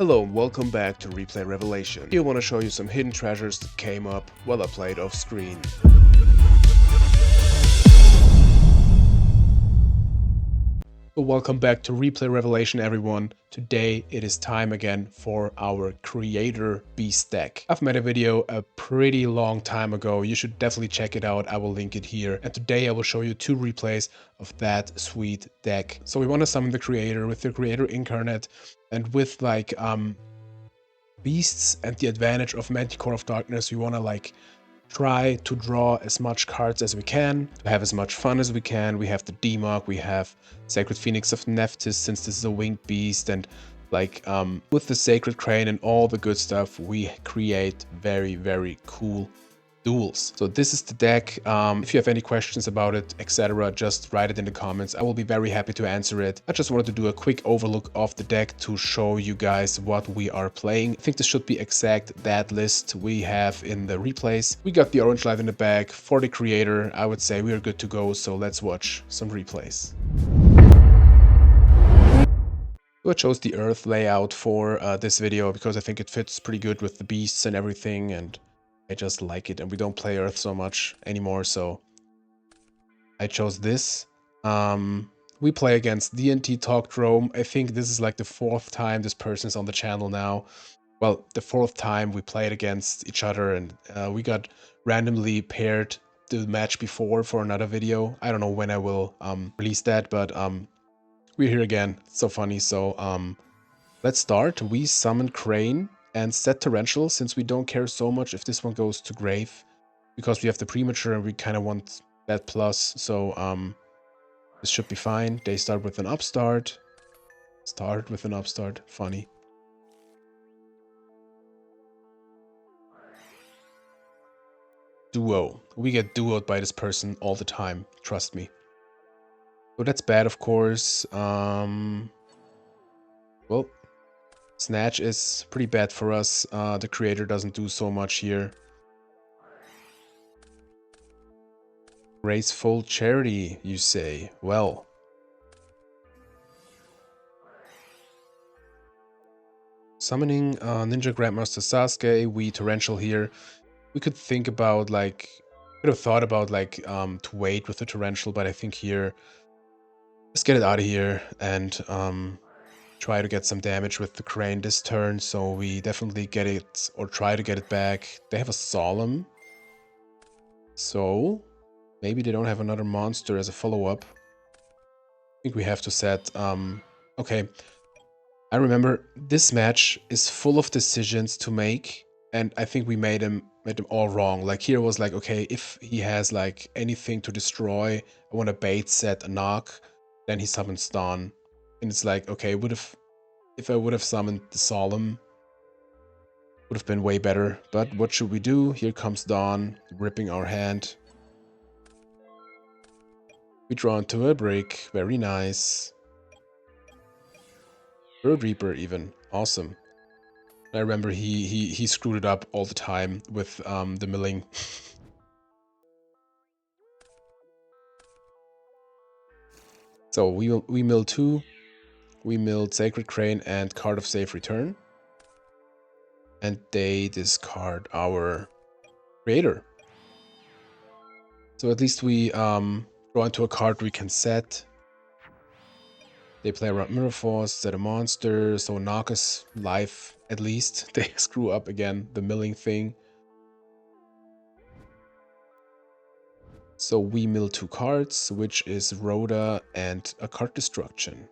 Hello and welcome back to Replay Revelation. Here I want to show you some hidden treasures that came up while I played off screen. So welcome back to Replay Revelation, everyone. Today it is time again for our Creator Beast deck. I've made a video a pretty long time ago. You should definitely check it out. I will link it here. And today I will show you two replays of that sweet deck. So we want to summon the Creator with the Creator Incarnate and with like beasts and the advantage of Manticore of Darkness. We want to try to draw as much cards as we can, to have as much fun as we can. We have the D-Mark, we have Sacred Phoenix of Nephthys, since this is a winged beast, and with the Sacred Crane and all the good stuff, we create very, very cool duels. So this is the deck. If you have any questions about it, etc., just write it in the comments. I will be very happy to answer it. I just wanted to do a quick overlook of the deck to show you guys what we are playing. I think this should be exact that list we have in the replays. We got the orange light in the bag for the Creator. I would say we are good to go, so let's watch some replays. So I chose the Earth layout for this video because I think it fits pretty good with the beasts and everything, and I just like it, and we don't play Earth so much anymore, so I chose this. We play against didnt Talk Drome. I think this is like the fourth time this person is on the channel now. Well, the fourth time we played against each other, and we got randomly paired the match before for another video. I don't know when I will release that, but we're here again. It's so funny. So let's start. We summon Crane and set Torrential, since we don't care so much if this one goes to grave, because we have the premature and we kind of want that plus. So this should be fine. They start with an upstart. Start with an upstart. Funny. Duo. We get duoed by this person all the time. Trust me. So that's bad, of course. Well, Snatch is pretty bad for us. The Creator doesn't do so much here. Graceful Charity, you say? Well. Summoning Ninja Grandmaster Sasuke, we Torrential here. We could think about could have thought about to wait with the Torrential, but I think here, let's get it out of here and try to get some damage with the Crane this turn, so we definitely get it, or try to get it back. They have a Solemn, so maybe they don't have another monster as a follow-up. I think we have to set, okay. I remember this match is full of decisions to make, and I think we made them all wrong. Like here was like, okay, if he has like anything to destroy, I want to bait set a knock, then he summons Dawn. And it's like, okay, if I would have summoned the Solemn, would have been way better. But what should we do? Here comes Dawn, ripping our hand. We draw into a break. Very nice. Bird Reaper even. Awesome. I remember he screwed it up all the time with the milling. So we mill 2. We milled Sacred Crane and Card of Safe Return. And they discard our Creator. So at least we draw into a card we can set. They play around Mirror Force, set a monster, so knock us life at least. They screw up again the milling thing. So we mill 2 cards, which is Rhoda and a card destruction.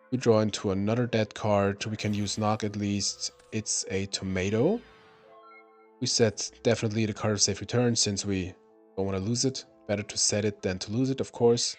We draw into another dead card. We can use knock at least. It's a tomato. We set definitely the card of safe return, since we don't want to lose it. Better to set it than to lose it, of course.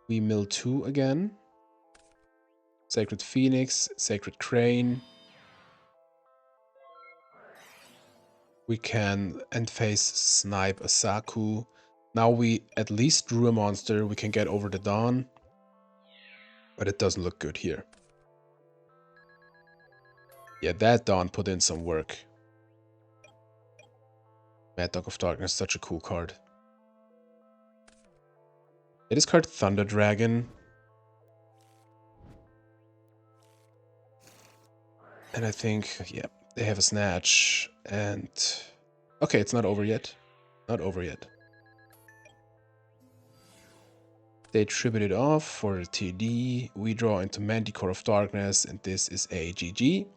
We mill 2 again. Sacred Phoenix, Sacred Crane. We can end phase snipe a Saku. Now we at least drew a monster. We can get over the Dawn. But it doesn't look good here. Yeah, that Dawn put in some work. Mad Dog of Darkness, such a cool card. I discard Thunder Dragon. And I think, yeah, they have a Snatch. And okay, it's not over yet. Not over yet. They tribute it off for the TD. We draw into Manticore of Darkness, and this is a GG.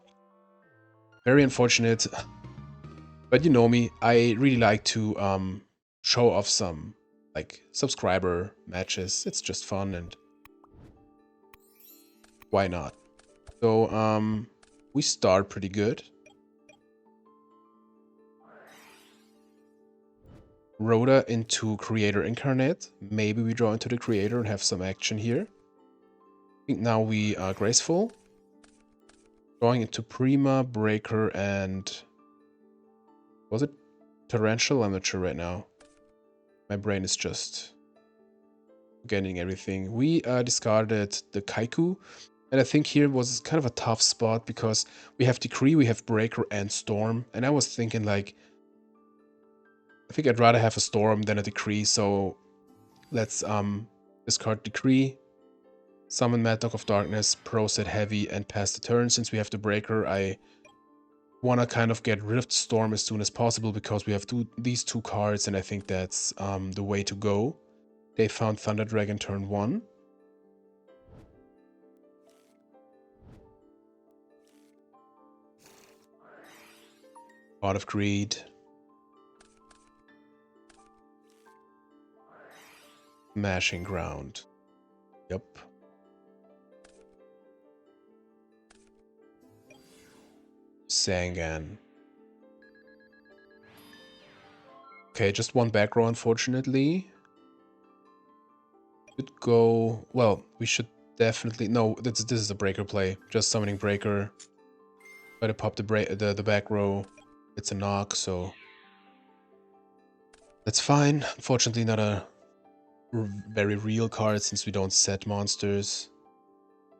Very unfortunate. But you know me, I really like to show off some like subscriber matches. It's just fun and why not? So we start pretty good. Rhoda into Creator Incarnate. Maybe we draw into the Creator and have some action here. I think now we are Graceful. Drawing into Prima, Breaker, and... was it Torrential? I'm not sure right now. My brain is just forgetting everything. We discarded the Kaiku. And I think here was kind of a tough spot because we have Decree, we have Breaker, and Storm. And I was thinking like... I think I'd rather have a Storm than a Decree, so let's discard Decree, summon Mad Dog of Darkness, Pro set Heavy, and pass the turn. Since we have the Breaker, I want to kind of get rid of the Storm as soon as possible because we have these two cards, and I think that's the way to go. They found Thunder Dragon turn 1. God of Greed. Mashing Ground. Yep. Sangan. Okay, just one back row, unfortunately. Could go... well, we should definitely... no, this is a Breaker play. Just summoning Breaker. Try to pop the back row. It's a knock, so... that's fine. Unfortunately, not a very real card since we don't set monsters.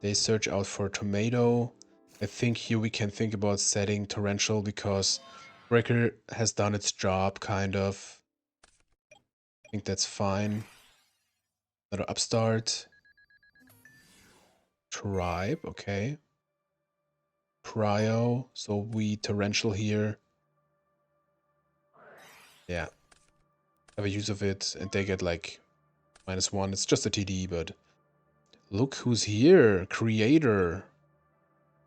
They search out for Tomato. I think here we can think about setting Torrential because Breaker has done its job, kind of. I think that's fine. Another Upstart. Tribe, okay. Cryo, so we Torrential here. Yeah. Have a use of it, and they get like -1. It's just a TD, but look who's here. Creator.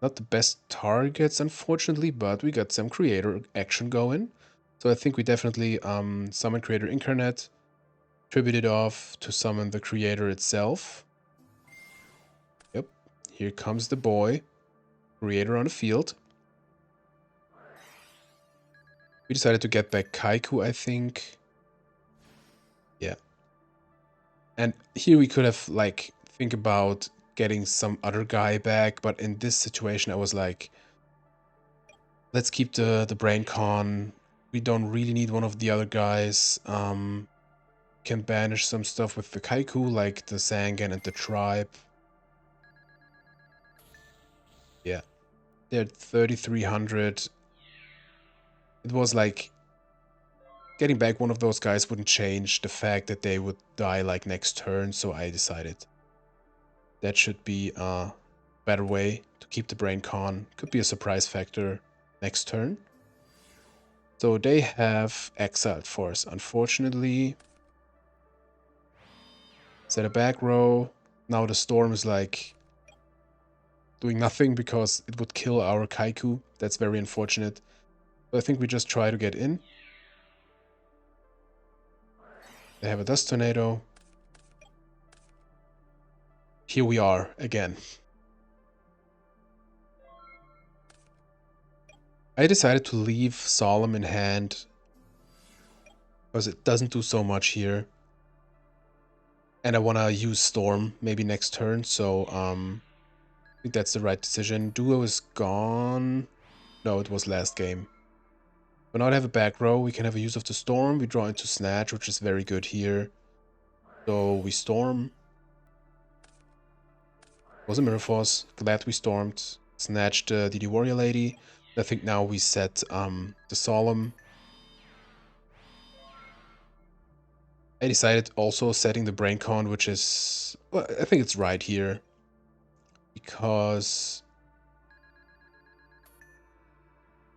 Not the best targets, unfortunately, but we got some Creator action going. So I think we definitely summon Creator Incarnate, tribute it off to summon the Creator itself. Yep, here comes the boy. Creator on the field. We decided to get back Kaiku, I think. Yeah. And here we could have, like, think about getting some other guy back, but in this situation I was like, let's keep the Brain Con. We don't really need one of the other guys. Can banish some stuff with the Kaiku, like the Sangan and the Tribe. Yeah. They're 3,300. It was like... getting back one of those guys wouldn't change the fact that they would die like next turn, so I decided that should be a better way to keep the Brain Con. Could be a surprise factor next turn. So they have Exiled Force, unfortunately. Set a back row. Now the Storm is like doing nothing because it would kill our Kaiku. That's very unfortunate. So I think we just try to get in. They have a Dust Tornado. Here we are again. I decided to leave Solemn in hand because it doesn't do so much here. And I want to use Storm maybe next turn, so I think that's the right decision. Duo is gone. No, it was last game. But now I have a back row. We can have a use of the Storm. We draw into Snatch, which is very good here. So we Storm. Was a Mirror Force. Glad we stormed. Snatched the DD Warrior Lady. I think now we set the Solemn. I decided also setting the brain con, which is, well, I think it's right here. Because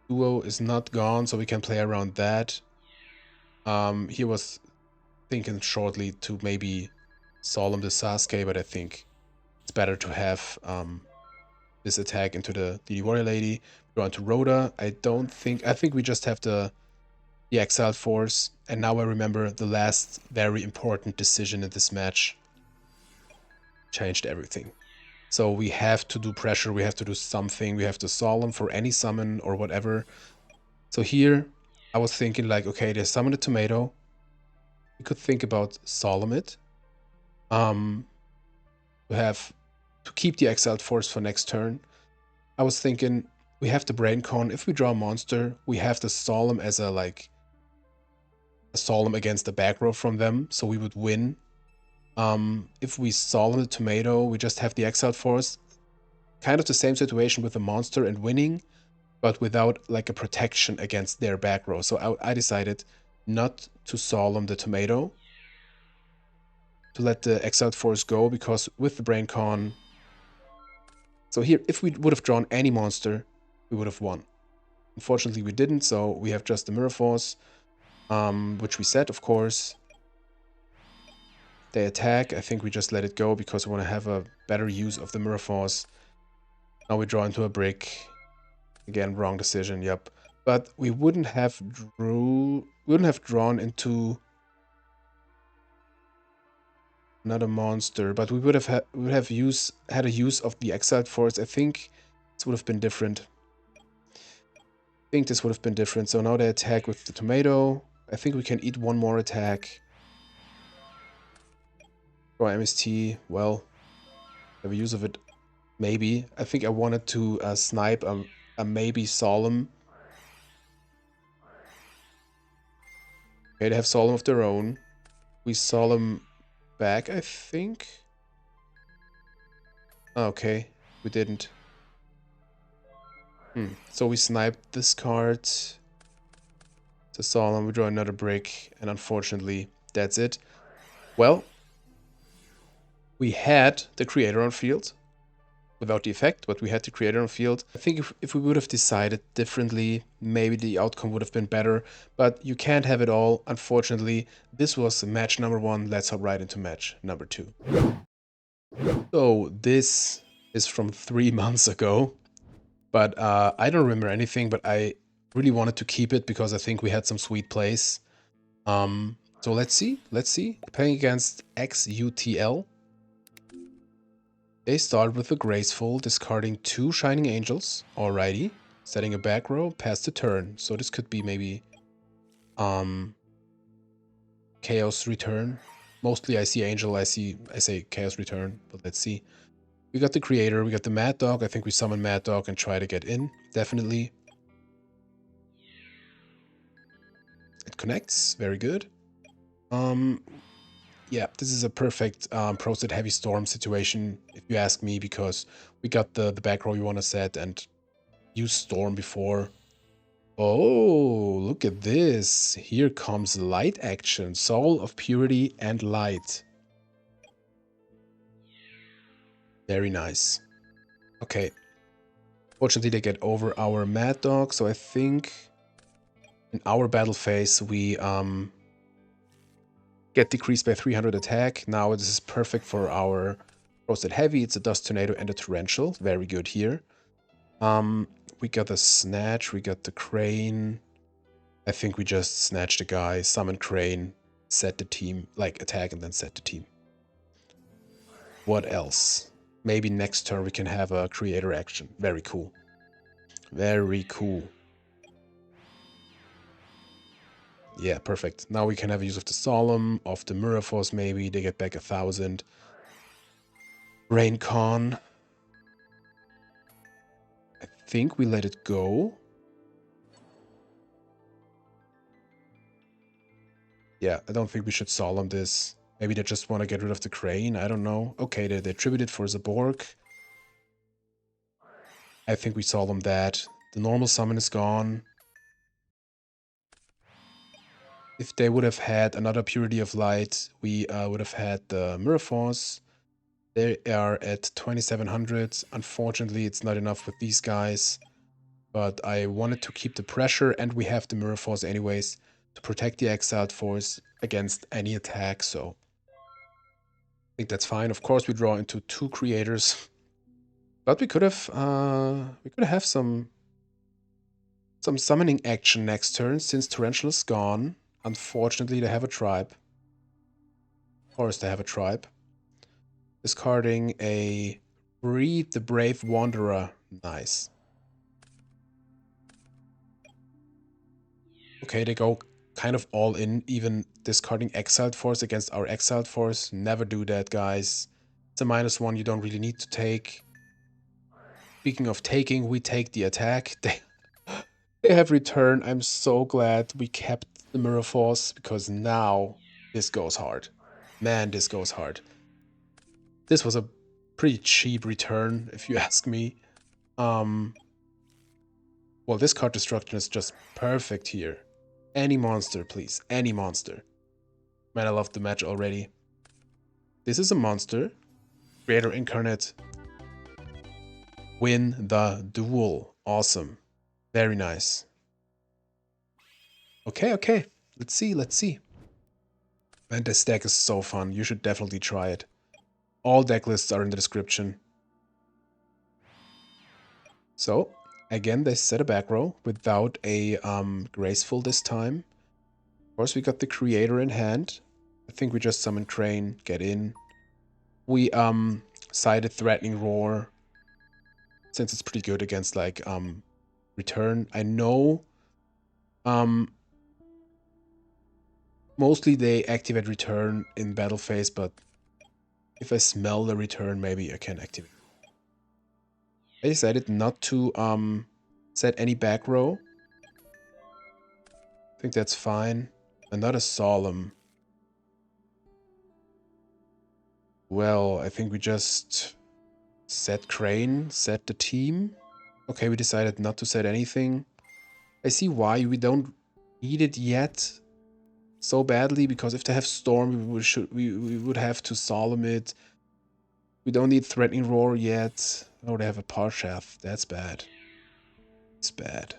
duo is not gone, so we can play around that. He was thinking shortly to maybe Solemn the Sasuke, but I think it's better to have this attack into the Warrior Lady. Go on to Rhoda. I think we just have the Exiled Force. And now I remember the last very important decision in this match changed everything. So we have to do pressure, we have to do something, we have to Solemn for any summon or whatever. So here, I was thinking like, okay, they summon a tomato. We could think about Solemn it. To keep the Exiled Force for next turn. I was thinking, we have the Brain Con. If we draw a monster, we have the Solemn as a Solemn against the back row from them, so we would win. If we Solemn the tomato, we just have the Exiled Force. Kind of the same situation with the monster and winning, but without like a protection against their back row. So I decided not to Solemn the tomato, to let the Exiled Force go, because with the Brain Con... So here, if we would have drawn any monster, we would have won. Unfortunately, we didn't, so we have just the Mirror Force, which we set, of course. They attack. I think we just let it go because we want to have a better use of the Mirror Force. Now we draw into a brick. Again, wrong decision, yep. But we wouldn't have drawn into another monster, but we would have had a use of the Exiled Force. I think this would have been different. So now they attack with the tomato. I think we can eat one more attack. Draw MST. Well, have a use of it. Maybe. I think I wanted to snipe a maybe Solemn. Okay, they have Solemn of their own. We Solemn back, I think. Okay, we didn't. So we sniped this card. To Solemn, we draw another brick, and unfortunately, that's it. Well, we had the creator on field. Without the effect, but we had the creator on field. I think if we would have decided differently, maybe the outcome would have been better, but you can't have it all. Unfortunately, this was match number 1. Let's hop right into match number 2. So this is from 3 months ago, but I don't remember anything, but I really wanted to keep it because I think we had some sweet plays. So let's see. Playing against XUTL. They start with the Graceful, discarding 2 Shining Angels. Alrighty. Setting a back row, pass the turn. So this could be maybe Chaos Return. Mostly I see Angel, I say Chaos Return, but let's see. We got the Creator, we got the Mad Dog. I think we summon Mad Dog and try to get in. Definitely. It connects. Very good. Yeah, this is a perfect Pro-Set Heavy Storm situation, if you ask me, because we got the back row we want to set and use Storm before. Oh, look at this. Here comes light action. Soul of Purity and Light. Very nice. Okay. Fortunately, they get over our Mad Dog, so I think in our battle phase we get decreased by 300 attack. Now this is perfect for our Roasted Heavy. It's a Dust Tornado and a Torrential. Very good here. We got the Snatch, we got the Crane. I think we just snatch the guy, summon Crane, set the team, like attack and then set the team. What else? Maybe next turn we can have a creator action. Very cool. Very cool. Yeah, perfect. Now we can have use of the Solemn, of the Mirror Force maybe. They get back 1,000. Rain Con. I think we let it go. Yeah, I don't think we should Solemn this. Maybe they just want to get rid of the Crane. I don't know. Okay, they tributed for Zaborg. I think we Solemn that. The normal summon is gone. If they would have had another Purity of Light, we would have had the Mirror Force. They are at 2700. Unfortunately, it's not enough with these guys. But I wanted to keep the pressure, and we have the Mirror Force anyways to protect the Exiled Force against any attack, so I think that's fine. Of course, we draw into 2 creators, but we could have some summoning action next turn since Torrential is gone. Unfortunately, they have a tribe. Of course, they have a tribe. Discarding a Breed the Brave Wanderer. Nice. Okay, they go kind of all in, even discarding Exiled Force against our Exiled Force. Never do that, guys. It's a -1 you don't really need to take. Speaking of taking, we take the attack. They have returned. I'm so glad we kept the Mirror Force, because now this goes hard. Man, this goes hard. This was a pretty cheap return, if you ask me. Well, this card destruction is just perfect here. Any monster, please. Any monster. Man, I love the match already. This is a monster. Creator Incarnate. Win the duel. Awesome. Very nice. Okay, okay. Let's see, let's see. Man, this deck is so fun. You should definitely try it. All deck lists are in the description. So, again, they set a back row without a graceful this time. Of course, we got the creator in hand. I think we just summon Crane, get in. We sided Threatening Roar, since it's pretty good against like return. I know mostly they activate return in battle phase, but if I smell the return, maybe I can activate. I decided not to set any back row. I think that's fine. Another Solemn. Well, I think we just set Crane, set the team. Okay, we decided not to set anything. I see why we don't need it yet so badly, because if they have Storm, we would have to Solemn it. We don't need Threatening Roar yet. Oh, they have a Parshath. That's bad. It's bad.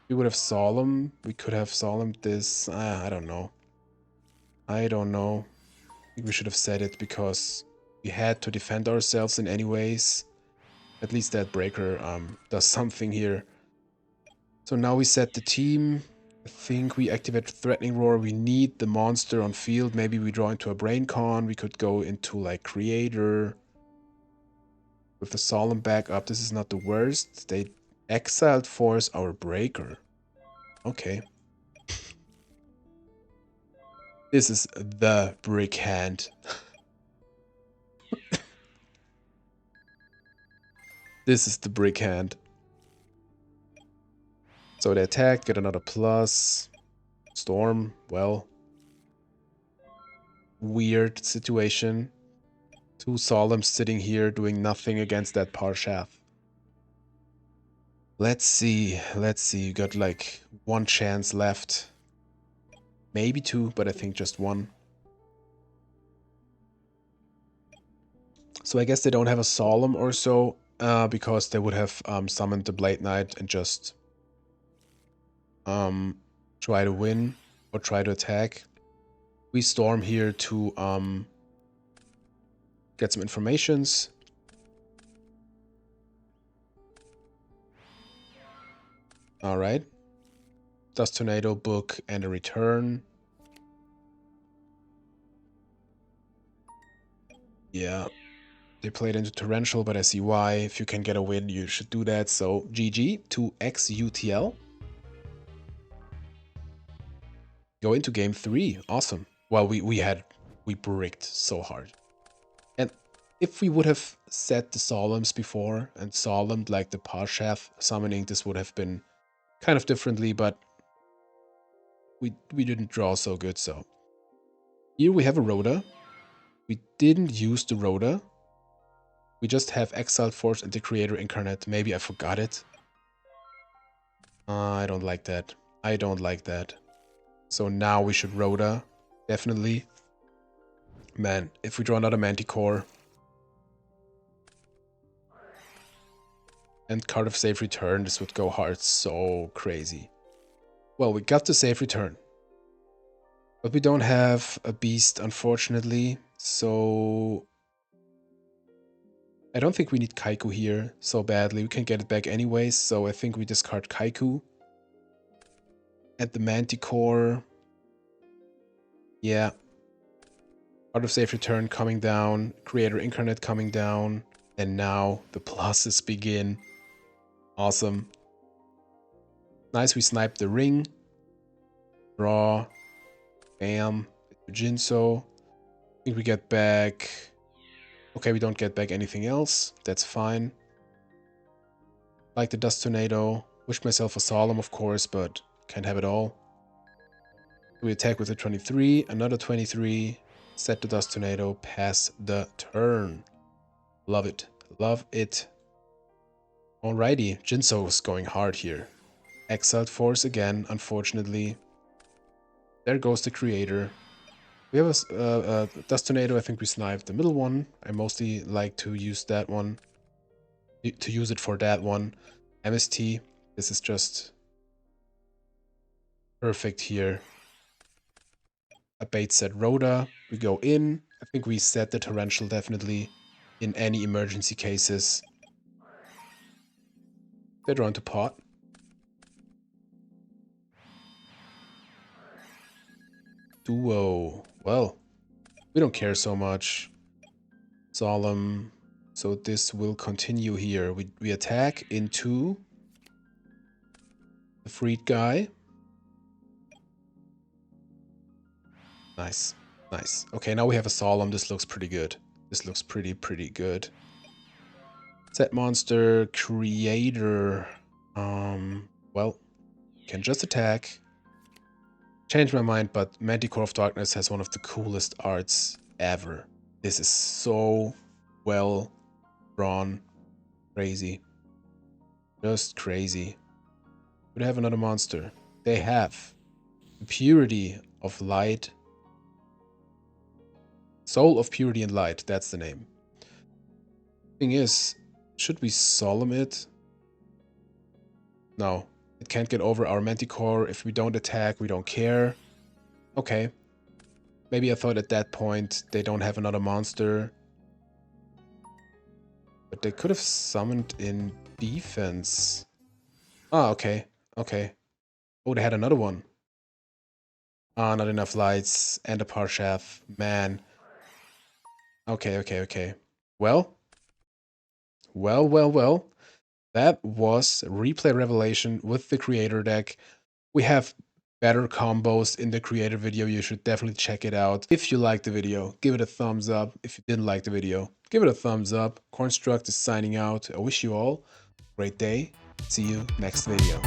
We would have Solemn. We could have Solemn this. I don't know. I don't know. I think we should have said it because we had to defend ourselves in any ways. At least that breaker does something here. So now we set the team. I think we activate Threatening Roar. We need the monster on field. Maybe we draw into a Brain Con. We could go into like Creator. With the Solemn backup, this is not the worst. They exiled force our breaker. Okay. This is the brick hand. This is the brick hand. So they attack, get another plus. Storm, well. Weird situation. 2 Solemns sitting here doing nothing against that Parshath. Let's see, let's see. You got like 1 chance left. Maybe 2, but I think just 1. So I guess they don't have a Solemn or so, because they would have summoned the Blade Knight and just try to win or try to attack. We Storm here to get some informations. Alright. Dust Tornado, book, and a return. Yeah. They played into Torrential, but I see why. If you can get a win, you should do that. So, GG to XUTL. Go into game 3. Awesome. Well, we bricked so hard. And if we would have set the Solemns before and Solemned like the Parshath summoning, this would have been kind of differently, but we didn't draw so good, so. Here we have a Rhoda. We didn't use the Rhoda. We just have Exiled Force and the Creator Incarnate. Maybe I forgot it. I don't like that. I don't like that. So now we should Rhoda. Definitely. Man, if we draw another Manticore. And card of safe return, this would go hard so crazy. Well, we got the safe return. But we don't have a beast, unfortunately. So I don't think we need Kaiku here so badly. We can get it back anyways, so I think we discard Kaiku. And the Manticore. Yeah. Card of safe return coming down. Creator Incarnate coming down. And now the pluses begin. Awesome. Nice, we sniped the ring. Draw. Bam. Jinso. I think we get back... Okay, we don't get back anything else. That's fine. Like the Dust Tornado. Wish myself a Solemn, of course, but can't have it all. We attack with a 23. Another 23. Set the Dust Tornado. Pass the turn. Love it. Love it. Alrighty. Jinso is going hard here. Exiled Force again, unfortunately. There goes the creator. We have a Dust Tornado. I think we sniped the middle one. I mostly like to use that one. To use it for that one. MST. This is just perfect here. A bait set Rhoda. We go in. I think we set the Torrential definitely in any emergency cases. They're drawn to pot. Duo. Well, we don't care so much. Solemn. So this will continue here. We attack into the freed guy. Nice. Nice. Okay, now we have a Solemn. This looks pretty good. This looks pretty good. Set monster, creator. Well, can just attack. Change my mind, but Manticore of Darkness has one of the coolest arts ever. This is so well drawn. Crazy. Just crazy. Do they have another monster? They have. The Purity of Light. Soul of Purity and Light, that's the name. Thing is, should we Solemn it? No. It can't get over our Manticore. If we don't attack, we don't care. Okay. Maybe I thought at that point they don't have another monster. But they could have summoned in defense. Ah, okay. Okay. Oh, they had another one. Ah, not enough lights and a Parshath. Man. Okay. Well. That was Replay Revelation with the Creator deck. We have better combos in the Creator video. You should definitely check it out. If you liked the video, give it a thumbs up. If you didn't like the video, give it a thumbs up. Construct is signing out. I wish you all a great day. See you next video.